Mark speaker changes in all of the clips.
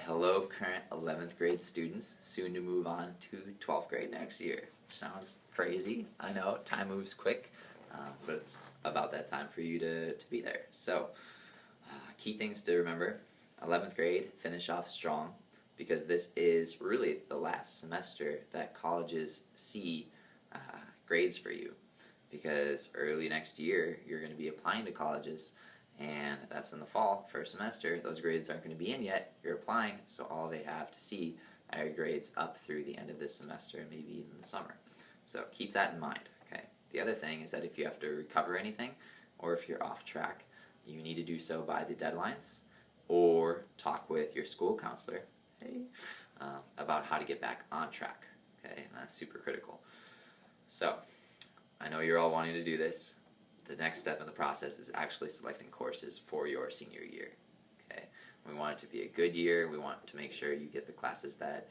Speaker 1: hello current 11th grade students, soon to move on to 12th grade next year. Sounds crazy, I know, time moves quick, but it's about that time for you to be there. So, key things to remember: 11th grade, finish off strong, because this is really the last semester that colleges see grades for you, because early next year you're going to be applying to colleges, and that's in the fall, first semester. Those grades aren't going to be in yet, you're applying, so all they have to see are your grades up through the end of this semester and maybe even the summer. So keep that in mind, okay? The other thing is that if you have to recover anything, or if you're off track, you need to do so by the deadlines, or talk with your school counselor, about how to get back on track, okay? And that's super critical. So, I know you're all wanting to do this. The next step in the process is actually selecting courses for your senior year, okay? We want it to be a good year. We want to make sure you get the classes that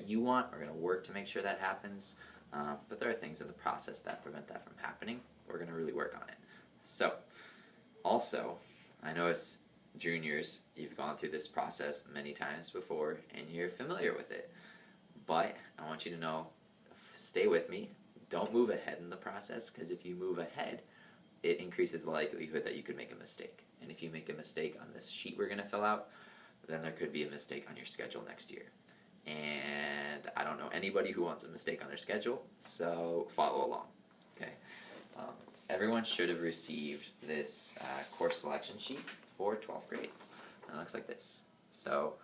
Speaker 1: you want. We're going to work to make sure that happens, but there are things in the process that prevent that from happening. We're going to really work on it. So, also, I know as juniors, you've gone through this process many times before and you're familiar with it, but I want you to know, stay with me. Don't move ahead in the process, because if you move ahead, it increases the likelihood that you could make a mistake. And if you make a mistake on this sheet we're going to fill out, then there could be a mistake on your schedule next year. And I don't know anybody who wants a mistake on their schedule, so follow along. Okay. Everyone should have received this course selection sheet for 12th grade. It looks like this. So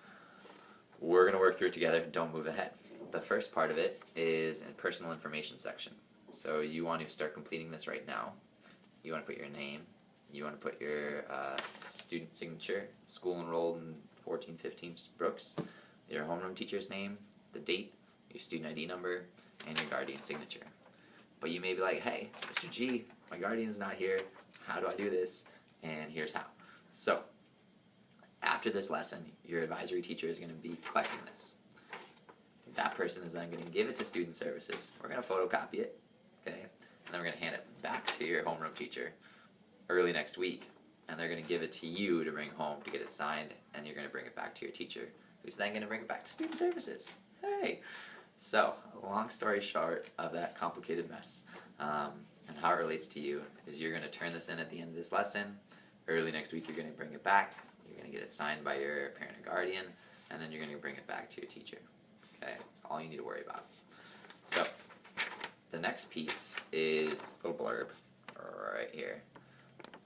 Speaker 1: we're going to work through it together. Don't move ahead. The first part of it is in personal information section. So you want to start completing this right now. You want to put your name. You want to put your student signature, school enrolled in 1415 Brooks, your homeroom teacher's name, the date, your student ID number, and your guardian signature. But you may be like, hey, Mr. G, my guardian's not here. How do I do this? And here's how. So, after this lesson, your advisory teacher is going to be collecting this. That person is then going to give it to student services. We're going to photocopy it, okay? And then we're going to hand it back to your homeroom teacher early next week. And they're going to give it to you to bring home to get it signed, and you're going to bring it back to your teacher, who's then going to bring it back to student services. Hey! So, long story short of that complicated mess, and how it relates to you, is you're going to turn this in at the end of this lesson. Early next week, you're going to bring it back. You're going to get it signed by your parent or guardian, and then you're going to bring it back to your teacher. Okay, that's all you need to worry about. So, the next piece is this little blurb right here,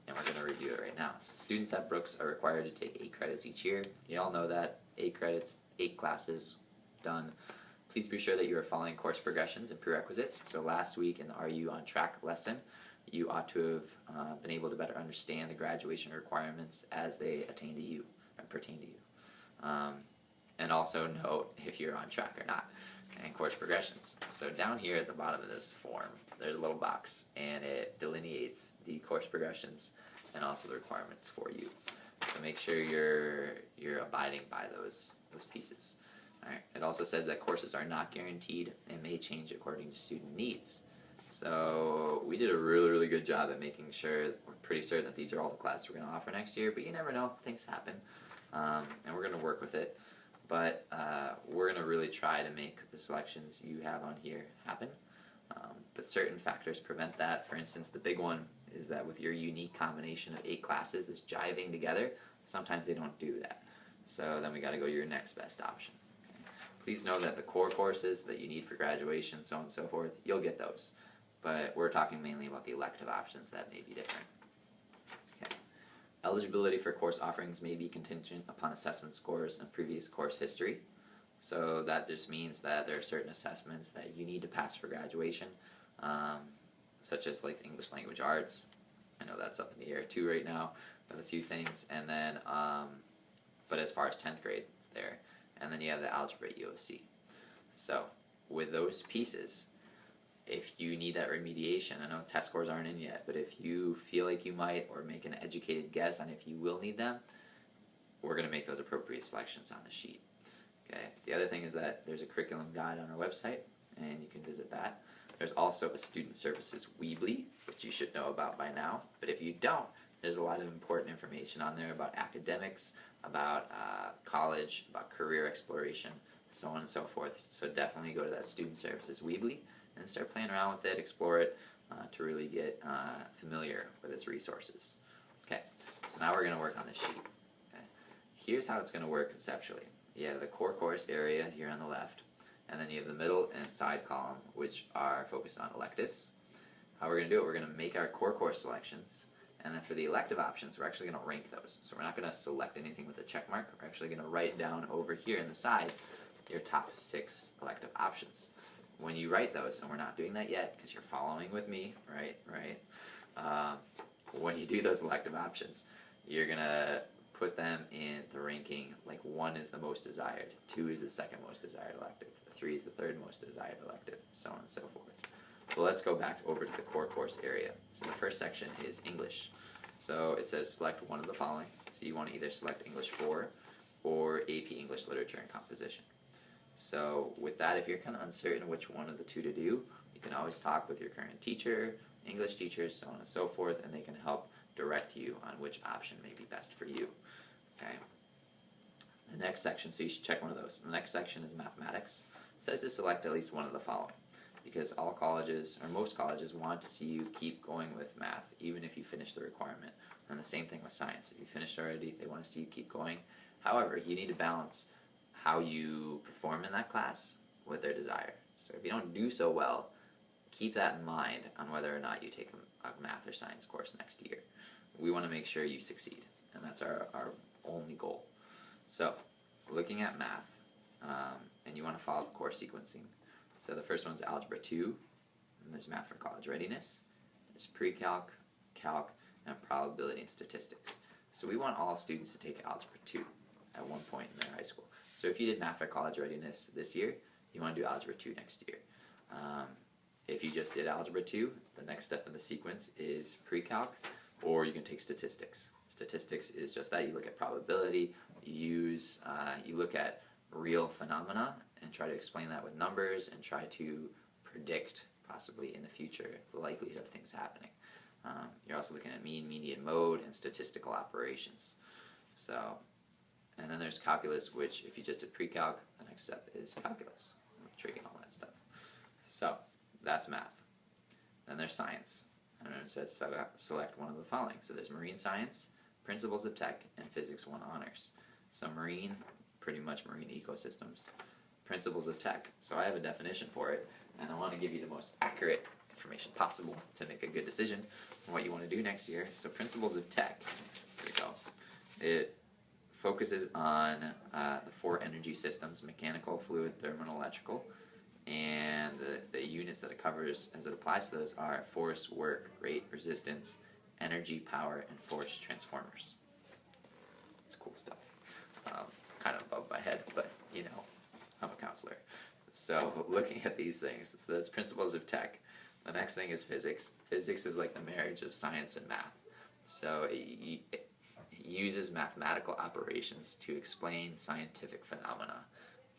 Speaker 1: and we're going to review it right now. So, students at Brooks are required to take 8 credits each year. You all know that. 8 credits, 8 classes, done. Please be sure that you are following course progressions and prerequisites. So last week in the Are You on Track lesson, you ought to have been able to better understand the graduation requirements as they attain to you and pertain to you. And also note if you're on track or not, and course progressions. So down here at the bottom of this form, there's a little box, and it delineates the course progressions and also the requirements for you. So make sure you're abiding by those pieces. All right. It also says that courses are not guaranteed and may change according to student needs. So we did a really, really good job at making sure, we're pretty certain that these are all the classes we're going to offer next year, but you never know, things happen, and we're going to work with it. But we're going to really try to make the selections you have on here happen. But certain factors prevent that. For instance, the big one is that with your unique combination of 8 classes that's jiving together, sometimes they don't do that. So then we got to go to your next best option. Okay. Please know that the core courses that you need for graduation, so on and so forth, you'll get those. But we're talking mainly about the elective options that may be different. Okay. Eligibility for course offerings may be contingent upon assessment scores and previous course history. So that just means that there are certain assessments that you need to pass for graduation, such as like English language arts. I know that's up in the air too right now with a few things. And then, but as far as 10th grade, it's there. And then you have the algebra EOC. So with those pieces, if you need that remediation, I know test scores aren't in yet, but if you feel like you might, or make an educated guess on if you will need them, we're going to make those appropriate selections on the sheet. Okay. The other thing is that there's a curriculum guide on our website, and you can visit that. There's also a Student Services Weebly, which you should know about by now, but if you don't, There's a lot of important information on there about academics, about college, about career exploration, so on and so forth. So definitely go to that Student Services Weebly and start playing around with it, explore it, to really get familiar with its resources. Okay, so now we're going to work on this sheet. Okay. Here's how it's going to work conceptually. You have the core course area here on the left, and then you have the middle and side column, which are focused on electives. How we're going to do it, we're going to make our core course selections, and then for the elective options, we're actually going to rank those. So we're not going to select anything with a check mark. We're actually going to write down over here in the side your top 6 elective options. When you write those, and we're not doing that yet because you're following with me, right? When you do those elective options, you're going to put them in the ranking, like 1 is the most desired, 2 is the second most desired elective, 3 is the third most desired elective, so on and so forth. Well, let's go back over to the core course area. So the first section is English. So it says select one of the following. So you want to either select English 4 or AP English Literature and Composition. So with that, if you're kind of uncertain which one of the two to do, you can always talk with your current teacher, English teachers, so on and so forth, and they can help direct you on which option may be best for you. Okay. The next section, so you should check one of those. The next section is mathematics. It says to select at least one of the following, because all colleges, or most colleges, want to see you keep going with math, even if you finish the requirement. And the same thing with science. If you finished already, they want to see you keep going. However, you need to balance how you perform in that class with their desire. So if you don't do so well, keep that in mind on whether or not you take a math or science course next year. We want to make sure you succeed, and that's our only goal. So, looking at math, and you want to follow the course sequencing. So the first one's Algebra 2, and there's Math for College Readiness, there's Pre-Calc, Calc, and Probability and Statistics. So we want all students to take Algebra 2 at one point in their high school. So if you did Math for College Readiness this year, you want to do Algebra 2 next year. If you just did Algebra 2, the next step in the sequence is Pre-Calc, or you can take Statistics. Statistics is just that. You look at probability, you look at real phenomena and try to explain that with numbers and try to predict, possibly in the future, the likelihood of things happening. You're also looking at mean, median, mode, and statistical operations. So, and then there's calculus, which if you just did pre-calc, the next step is calculus, with trig and all that stuff. So, that's math. Then there's science. And it says select one of the following. So there's marine science, principles of tech, and physics 1 honors. So marine, pretty much marine ecosystems. Principles of tech. So I have a definition for it, and I want to give you the most accurate information possible to make a good decision on what you want to do next year. So principles of tech, here we go. It focuses on the 4 energy systems: mechanical, fluid, thermal, and electrical. And the units that it covers as it applies to those are force, work, rate, resistance, energy, power, and force transformers. It's cool stuff. Kind of above my head, but you know, I'm a counselor. So looking at these things, so that's principles of tech. The next thing is physics. Physics is like the marriage of science and math. So it uses mathematical operations to explain scientific phenomena.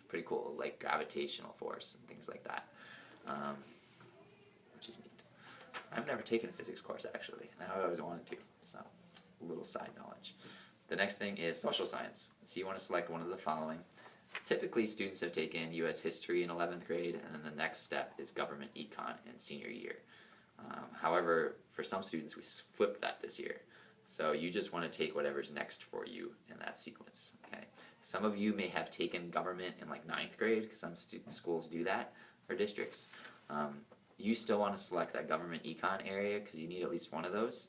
Speaker 1: Pretty cool, like gravitational force and things like that, which is neat. I've never taken a physics course, actually, and I always wanted to, so a little side knowledge. The next thing is social science. So you want to select one of the following. Typically, students have taken U.S. history in 11th grade, and then the next step is government econ in senior year. However, for some students, we flipped that this year. So you just want to take whatever's next for you in that sequence. Okay. Some of you may have taken government in like 9th grade, because some schools do that, or districts. You still want to select that government econ area, because you need at least one of those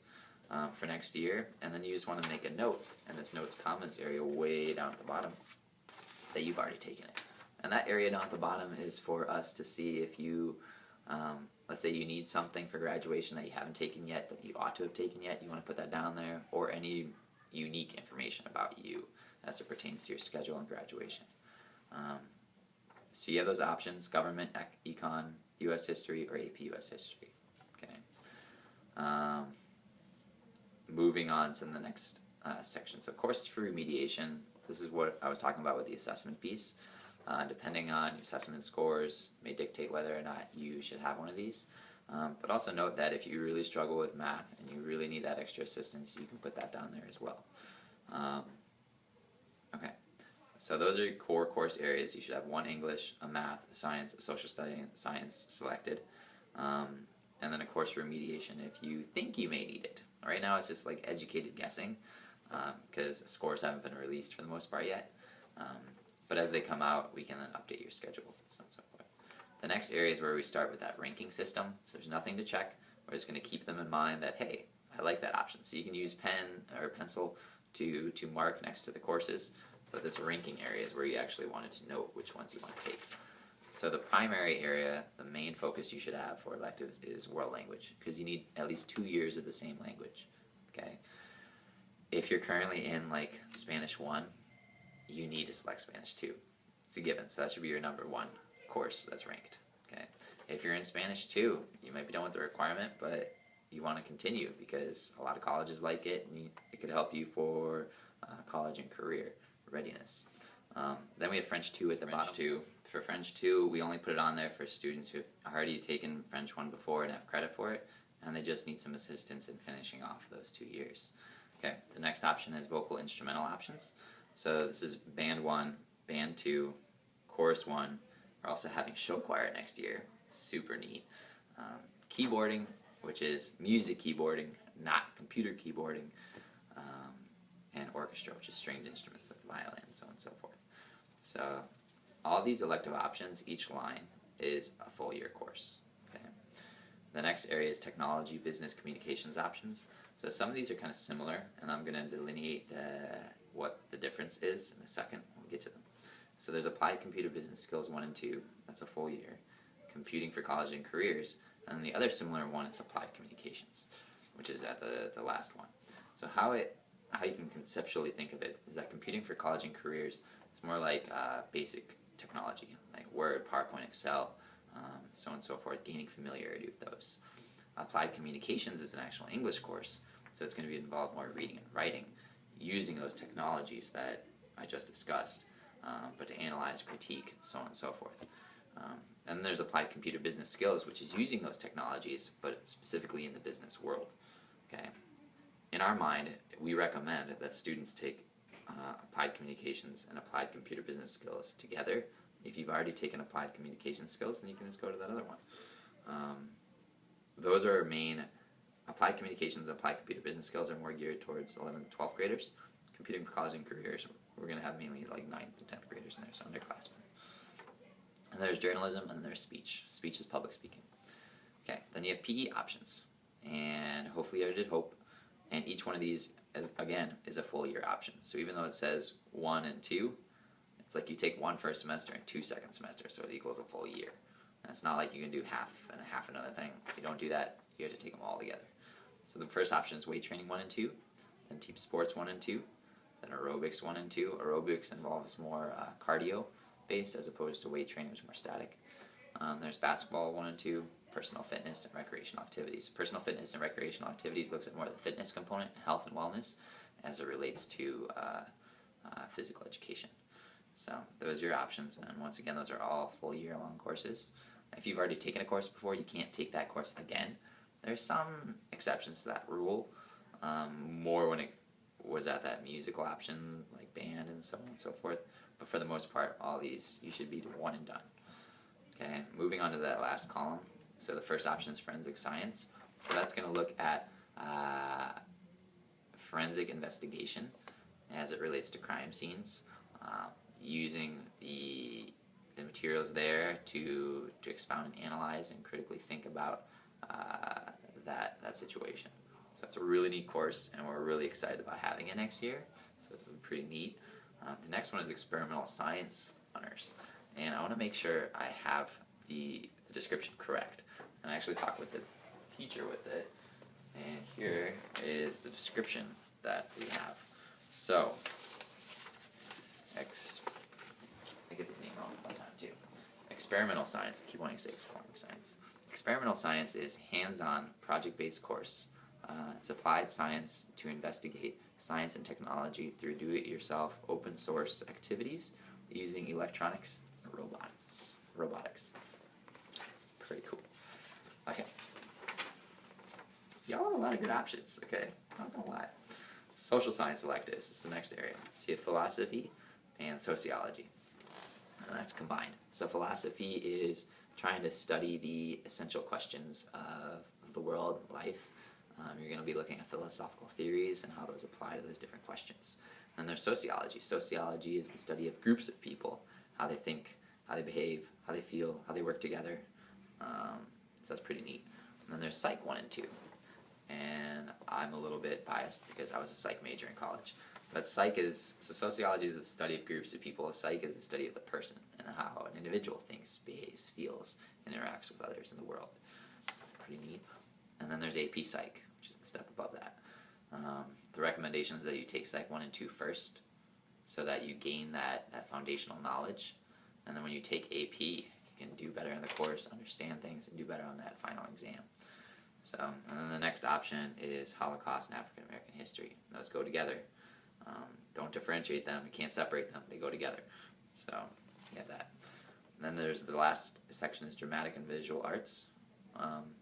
Speaker 1: for next year. And then you just want to make a note in this notes comments area way down at the bottom that you've already taken it. And that area down at the bottom is for us to see if you, let's say you need something for graduation that you haven't taken yet, that you ought to have taken yet, you want to put that down there, or any unique information about you as it pertains to your schedule and graduation. So you have those options: government, econ, U.S. history, or AP U.S. history. Okay. Moving on to the next section. So courses for remediation. This is what I was talking about with the assessment piece. Depending on your assessment scores may dictate whether or not you should have one of these. But also note that if you really struggle with math and you really need that extra assistance, you can put that down there as well. Okay, so those are your core course areas. You should have one English, a math, a science, a social study, and science selected. And then a course remediation if you think you may need it. Right now it's just like educated guessing because scores haven't been released for the most part yet. But as they come out, we can then update your schedule, so on and so forth. The next area is where we start with that ranking system. So there's nothing to check. We're just going to keep them in mind that, hey, I like that option. So you can use pen or pencil to mark next to the courses, but this ranking area is where you actually wanted to note which ones you want to take. So the primary area, the main focus you should have for electives is world language, because you need at least 2 years of the same language. Okay. If you're currently in like Spanish 1, you need to select Spanish 2. It's a given, so that should be your number 1 course that's ranked. Okay. If you're in Spanish 2, you might be done with the requirement, but you want to continue because a lot of colleges like it, and it could help you for college and career readiness. Then we have French 2 at the bottom. For French 2, we only put it on there for students who have already taken French 1 before and have credit for it, and they just need some assistance in finishing off those 2 years. Okay, the next option is vocal instrumental options. So this is Band 1, Band 2, Chorus 1. We're also having show choir next year. Super neat. Keyboarding, which is music keyboarding, not computer keyboarding, and orchestra, which is stringed instruments like violin, and so on and so forth. So all these elective options, each line is a full year course. Okay. The next area is technology, business, communications options. So some of these are kind of similar, and I'm going to delineate what the difference is in a second when we get to them. So there's applied computer business skills 1 and 2. That's a full year. Computing for college and careers. And then the other similar one is applied communications, which is at the last one. So how you can conceptually think of it is that computing for college and careers is more like basic technology, like Word, PowerPoint, Excel, so on and so forth, gaining familiarity with those. Applied communications is an actual English course, so it's going to be involved more reading and writing, using those technologies that I just discussed, but to analyze, critique, so on and so forth. And then there's applied computer business skills, which is using those technologies, but specifically in the business world. Okay. In our mind, we recommend that students take applied communications and applied computer business skills together. If you've already taken applied communication skills, then you can just go to that other one. Those are our main. Applied communications and applied computer business skills are more geared towards 11th to 12th graders. Computing for college and careers, we're going to have mainly like 9th to 10th graders in there, so underclassmen. And there's journalism, and there's speech. Speech is public speaking. Okay, then you have PE options, and hopefully I did hope. And each one of these, again, is a full year option. So even though it says 1 and 2, it's like you take 1 first semester and 2 second semester, so it equals a full year. And it's not like you can do half and half another thing. If you don't do that, you have to take them all together. So the first option is weight training 1 and 2, then team sports 1 and 2, then aerobics 1 and 2. Aerobics involves more cardio based as opposed to weight training, which is more static. There's basketball 1 and 2, personal fitness and recreational activities. Personal fitness and recreational activities looks at more of the fitness component, health and wellness, as it relates to physical education. So those are your options, and once again, those are all full year-long courses. If you've already taken a course before, you can't take that course again. There's some exceptions to that rule, more when it was at that musical option, like band and so on and so forth. But for the most part, all these, you should be 1 and done. Okay, moving on to that last column. So the first option is forensic science. So that's going to look at forensic investigation as it relates to crime scenes, using the materials there to expound and analyze and critically think about that situation. So it's a really neat course, and we're really excited about having it next year. So it's pretty neat. The next one is experimental science honors, and I want to make sure I have the description correct. And I actually talked with the teacher with it, and here is the description that we have. So, I get this name wrong one time too. Experimental science. I keep wanting to say exploring science. Experimental science is hands-on, project-based course. It's applied science to investigate science and technology through do-it-yourself, open-source activities using electronics and robotics. Pretty cool. Okay, y'all have a lot of good options, okay? I'm not gonna lie. Social science electives is the next area. So you have philosophy and sociology. And that's combined. So philosophy is trying to study the essential questions of the world, life. You're going to be looking at philosophical theories and how those apply to those different questions. And then there's sociology. Sociology is the study of groups of people, how they think, how they behave, how they feel, how they work together. So that's pretty neat. And then there's Psych 1 and 2. And I'm a little bit biased because I was a psych major in college. But sociology is the study of groups of people. Psych is the study of the person and how an individual thinks, behaves, feels, and interacts with others in the world. Pretty neat. And then there's AP Psych, which is the step above that. The recommendation is that you take Psych 1 and 2 first so that you gain that foundational knowledge. And then when you take AP, you can do better in the course, understand things, and do better on that final exam. So, and then the next option is Holocaust and African American history. Those go together. Don't differentiate them. You can't separate them. They go together. So, you have that. And then there's the last section is dramatic and visual arts.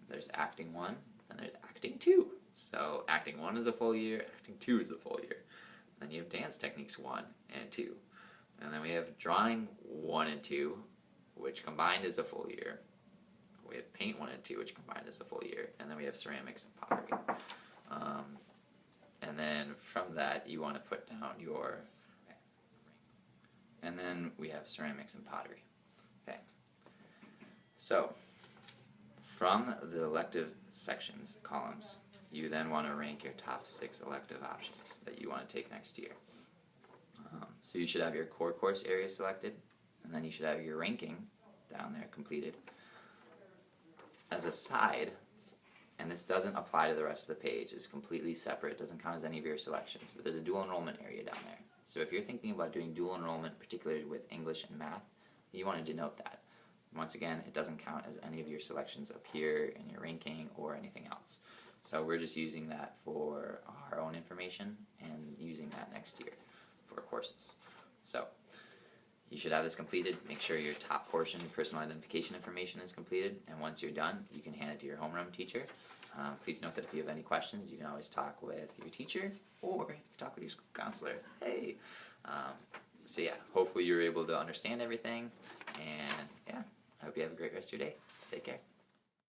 Speaker 1: There's acting 1, and there's acting 2. So, acting 1 is a full year, acting 2 is a full year. Then you have dance techniques 1 and 2. And then we have drawing 1 and 2, which combined is a full year. We have paint 1 and 2, which combined is a full year. And then we have ceramics and pottery. And then from that, you want to put down your... And then we have ceramics and pottery. Okay. So, from the elective sections, columns, you then want to rank your top 6 elective options that you want to take next year. So you should have your core course area selected, and then you should have your ranking down there completed. As a side, and this doesn't apply to the rest of the page, it's completely separate, it doesn't count as any of your selections, but there's a dual enrollment area down there. So if you're thinking about doing dual enrollment, particularly with English and math, you want to denote that. Once again, it doesn't count as any of your selections up here in your ranking or anything else. So we're just using that for our own information and using that next year for courses. So you should have this completed. Make sure your top portion, personal identification information, is completed. And once you're done, you can hand it to your homeroom teacher. Please note that if you have any questions, you can always talk with your teacher or you can talk with your school counselor. Hey! So yeah, hopefully you're able to understand everything. And yeah, I hope you have a great rest of your day. Take care.